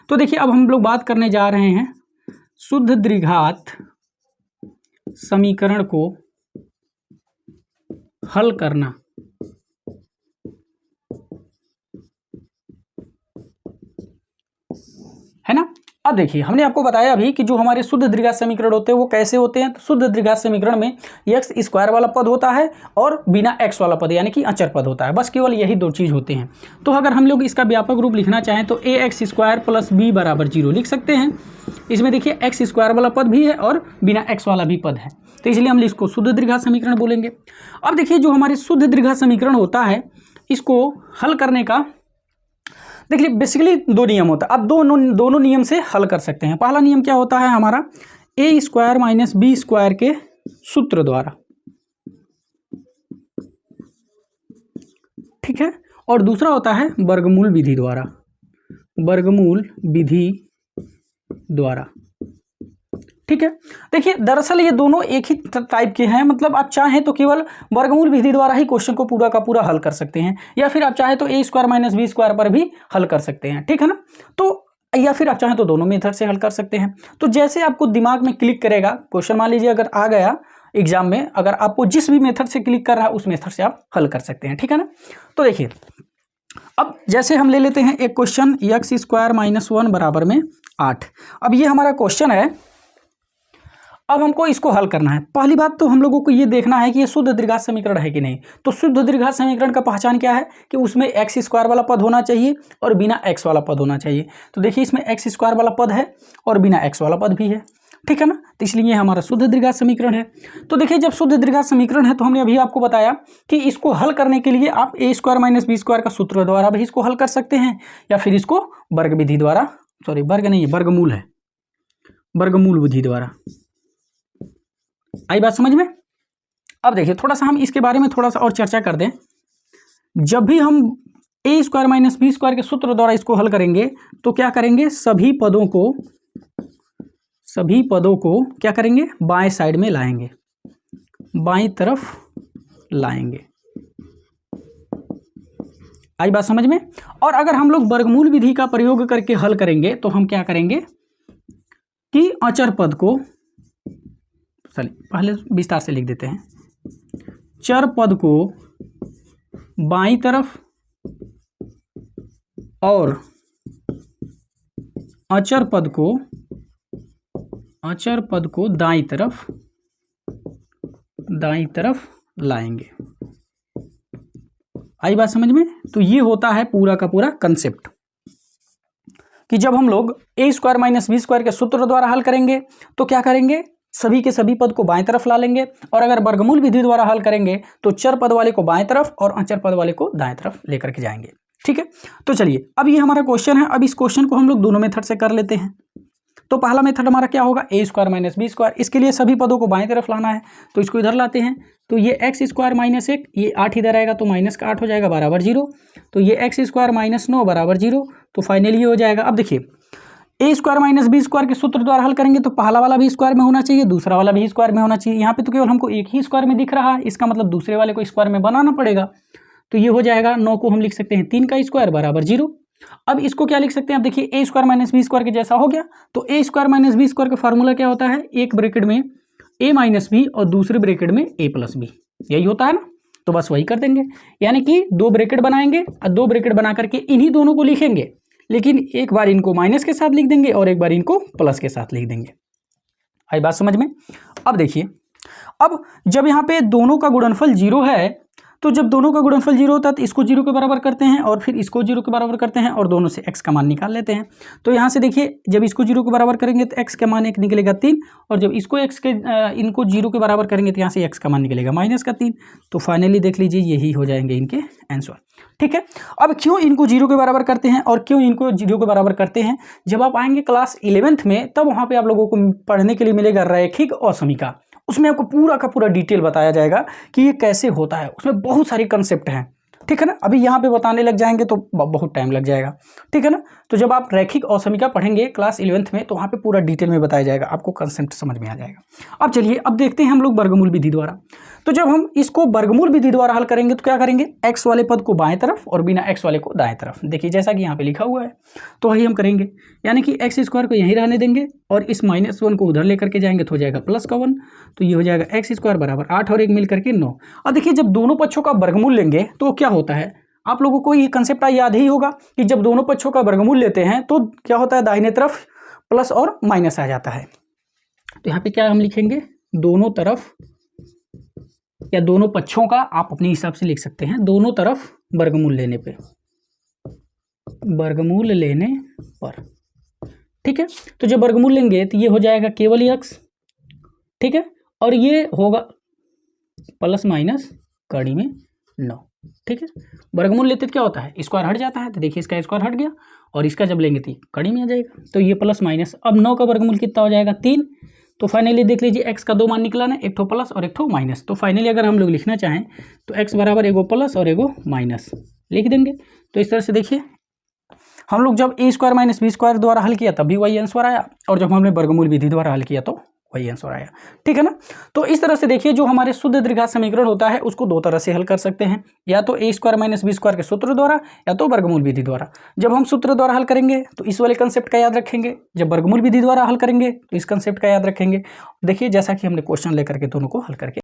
तो देखिए अब हम लोग बात करने जा रहे हैं शुद्ध द्विघात समीकरण को हल करना। है ना। अब देखिए हमने आपको बताया अभी कि जो हमारे शुद्ध द्विघात समीकरण होते हैं वो कैसे होते हैं। तो शुद्ध द्विघात समीकरण में एक्स स्क्वायर वाला पद होता है और बिना एक्स वाला पद यानी कि अचर पद होता है। बस केवल यही दो चीज़ होते हैं। तो अगर हम लोग इसका व्यापक रूप लिखना चाहें तो ए एक्स स्क्वायर प्लस बी बराबर 0 लिख सकते हैं। इसमें देखिए एक्स स्क्वायर वाला पद भी है और बिना एक्स वाला भी पद है, तो इसलिए हम इसको शुद्ध द्विघात समीकरण बोलेंगे। अब देखिए जो हमारे शुद्ध द्विघात समीकरण होता है इसको हल करने का देखिए बेसिकली दो नियम होता है। अब दोनों नियम से हल कर सकते हैं। पहला नियम क्या होता है हमारा, ए स्क्वायर माइनस बी स्क्वायर के सूत्र द्वारा, ठीक है। और दूसरा होता है वर्गमूल विधि द्वारा, वर्गमूल विधि द्वारा, ठीक है। देखिए दरअसल ये दोनों एक ही टाइप के हैं, मतलब आप चाहें तो केवल वर्गमूल विधि द्वारा ही क्वेश्चन को पूरा का पूरा हल कर सकते हैं, या फिर आप चाहें तो ए स्क्वायर माइनस बी स्क्वायर पर भी हल कर सकते हैं, ठीक है ना। तो या फिर आप चाहें तो दोनों मेथड से हल कर सकते हैं। तो जैसे आपको दिमाग में क्लिक करेगा क्वेश्चन, मान लीजिए अगर आ गया एग्जाम में, अगर आपको जिस भी मेथड से क्लिक कर रहा है उस मेथड से आप हल कर सकते हैं, ठीक है ना। तो देखिए अब जैसे हम ले लेते हैं एक क्वेश्चन एक्स स्क्वायर माइनस 1 बराबर में 8। अब ये हमारा क्वेश्चन है। अब हमको इसको हल करना है। पहली बात तो हम लोगों को ये देखना है कि ये शुद्ध द्विघात समीकरण है कि नहीं। तो शुद्ध द्विघात समीकरण का पहचान क्या है कि उसमें एक्स स्क्वायर वाला पद होना चाहिए और बिना एक्स वाला पद होना चाहिए। तो देखिए इसमें एक्स स्क्वायर वाला पद है और बिना एक्स वाला पद भी है, ठीक है ना। तो इसलिए हमारा शुद्ध द्विघात समीकरण है। तो देखिए जब शुद्ध द्विघात समीकरण है तो हमने अभी आपको बताया कि इसको हल करने के लिए आप ए स्क्वायर माइनस बी स्क्वायर का सूत्र द्वारा भी इसको हल कर सकते हैं, या फिर इसको वर्ग विधि द्वारा, सॉरी वर्ग नहीं है वर्गमूल है, वर्गमूल विधि द्वारा। आई बात समझ में। अब देखिए थोड़ा सा हम इसके बारे में थोड़ा सा और चर्चा कर दें। जब भी हम ए स्क्वायर माइनस बी स्क्वायर के सूत्र द्वारा इसको हल करेंगे तो क्या करेंगे, सभी पदों को क्या करेंगे, बाएं साइड में लाएंगे, बाईं तरफ लाएंगे। आई बात समझ में। और अगर हम लोग वर्गमूल विधि का प्रयोग करके हल करेंगे तो हम क्या करेंगे कि अचर पद को, चलिए पहले विस्तार से लिख देते हैं, चर पद को बाईं तरफ और अचर पद को दाईं तरफ लाएंगे। आई बात समझ में। तो ये होता है पूरा का पूरा कंसेप्ट कि जब हम लोग ए स्क्वायर माइनस बी स्क्वायर के सूत्र द्वारा हल करेंगे तो क्या करेंगे, सभी के सभी पद को बाएं तरफ ला लेंगे, और अगर वर्गमूल विधि द्वारा हल करेंगे तो चर पद वाले को बाएं तरफ और अचर पद वाले को दाएं तरफ लेकर के जाएंगे, ठीक है। तो चलिए अब ये हमारा क्वेश्चन है। अब इस क्वेश्चन को हम लोग दोनों मेथड से कर लेते हैं। तो पहला मेथड हमारा क्या होगा, ए स्क्वायर माइनस बी स्क्वायर। इसके लिए सभी पदों को बाएं तरफ लाना है, तो इसको इधर लाते हैं। तो ये एक्स स्क्वायर माइनस 1, ये 8 इधर आएगा तो माइनस का 8 हो जाएगा बराबर 0। तो ये एक्स स्क्वायर माइनस 9 बराबर 0। तो फाइनली ये हो जाएगा। अब देखिए ए स्क्वायर माइनस बी स्क्वायर के सूत्र द्वारा हल करेंगे तो पहला वाला भी स्क्वायर में होना चाहिए, दूसरा वाला भी स्क्वायर में होना चाहिए। यहाँ पे तो केवल हमको एक ही स्क्वायर में दिख रहा है, इसका मतलब दूसरे वाले को स्क्वायर में बनाना पड़ेगा। तो ये हो जाएगा 9 को हम लिख सकते हैं 3 का स्क्वायर बराबर 0। अब इसको क्या लिख सकते हैं, अब देखिए ए स्क्वायर माइनस बी स्क्वायर के जैसा हो गया। तो ए स्क्वायर माइनस बी स्क्वायर का फार्मूला क्या होता है, एक ब्रैकेट में ए माइनस बी और दूसरे ब्रैकेट में ए प्लस बी, यही होता है ना। तो बस वही कर देंगे, यानी कि 2 ब्रैकेट बनाएंगे और 2 ब्रैकेट बना करके इन्हीं दोनों को लिखेंगे, लेकिन एक बार इनको माइनस के साथ लिख देंगे और एक बार इनको प्लस के साथ लिख देंगे। आई बात समझ में। अब देखिए अब जब यहाँ पे दोनों का गुणनफल 0 है, तो जब दोनों का गुणनफल 0 होता है तो इसको 0 के बराबर करते हैं और फिर इसको 0 के बराबर करते हैं और दोनों से x का मान निकाल लेते हैं। तो यहाँ से देखिए जब इसको 0 के बराबर करेंगे तो x का मान एक निकलेगा 3, और जब इसको इनको 0 के बराबर करेंगे तो यहाँ से x का मान निकलेगा माइनस का 3। तो फाइनली देख लीजिए यही हो जाएंगे इनके आंसर, ठीक है। अब क्यों इनको 0 के बराबर करते हैं और क्यों इनको 0 के बराबर करते हैं, जब आप आएंगे क्लास 11th में तब वहाँ पर आप लोगों को पढ़ने के लिए मिलेगा रैखिक असमीका। उसमें आपको पूरा का पूरा डिटेल बताया जाएगा कि ये कैसे होता है, उसमें बहुत सारे कंसेप्ट हैं। ठीक है ना। अभी यहाँ पे बताने लग जाएंगे तो बहुत टाइम लग जाएगा, ठीक है ना। तो जब आप रैखिक अवसमिका पढ़ेंगे क्लास 11th में तो वहाँ पे पूरा डिटेल में बताया जाएगा, आपको कंसेप्ट समझ में आ जाएगा। अब चलिए अब देखते हैं हम लोग वर्गमूल विधि द्वारा। तो जब हम इसको वर्गमूल विधि द्वारा हल करेंगे तो क्या करेंगे, एक्स वाले पद को बाएं तरफ और बिना एक्स वाले को दाएं तरफ। देखिए जैसा कि यहाँ पे लिखा हुआ है तो वही हम करेंगे, यानी कि एक्स स्क्वायर को यहीं रहने देंगे और इस -1 को उधर लेकर के जाएंगे तो हो जाएगा प्लस का 1, तो ये हो जाएगा एक्स स्क्वायर बराबर 8 और 1 मिल करके 9। अब देखिए जब दोनों पक्षों का वर्गमूल लेंगे तो क्या होता है, आप लोगों को ये कंसेप्ट याद ही होगा कि जब दोनों पक्षों का वर्गमूल लेते हैं तो क्या होता है, दाहिने तरफ प्लस और माइनस आ जाता है। तो यहाँ पे क्या हम लिखेंगे, दोनों तरफ या दोनों पक्षों का आप अपने हिसाब से लिख सकते हैं, दोनों तरफ वर्गमूल लेने पे, वर्गमूल लेने पर, ठीक है। तो जब वर्गमूल लेंगे तो ये हो जाएगा केवल x, ठीक है, और ये होगा प्लस माइनस कड़ी में 9, ठीक है। वर्गमूल लेते तो क्या होता है, स्क्वायर हट जाता है, तो देखिए इसका स्क्वायर हट गया और इसका जब लेंगे तो कड़ी में आ जाएगा, तो ये प्लस माइनस। अब 9 का वर्गमूल कितना हो जाएगा, 3। तो फाइनली देख लीजिए x का 2 मान निकला ना, एक ठो प्लस और एक ठो माइनस। तो फाइनली अगर हम लोग लिखना चाहें तो x बराबर एगो प्लस और एगो माइनस लिख देंगे। तो इस तरह से देखिए हम लोग जब a square minus B square द्वारा हल किया तब भी वही आंसर आया, और जब हमने वर्गमूल विधि द्वारा हल किया तो वही आंसर आया, ठीक है ना। तो इस तरह से देखिए जो हमारे शुद्ध द्विघात समीकरण होता है उसको दो तरह से हल कर सकते हैं, या तो a square minus B square के सूत्र द्वारा या तो वर्गमूल विधि द्वारा। जब हम सूत्र द्वारा हल करेंगे तो इस वाले कंसेप्ट का याद रखेंगे, जब वर्गमूल विधि द्वारा हल करेंगे तो इस कंसेप्ट का याद रखेंगे। देखिए जैसा कि हमने क्वेश्चन लेकर के दोनों को हल करके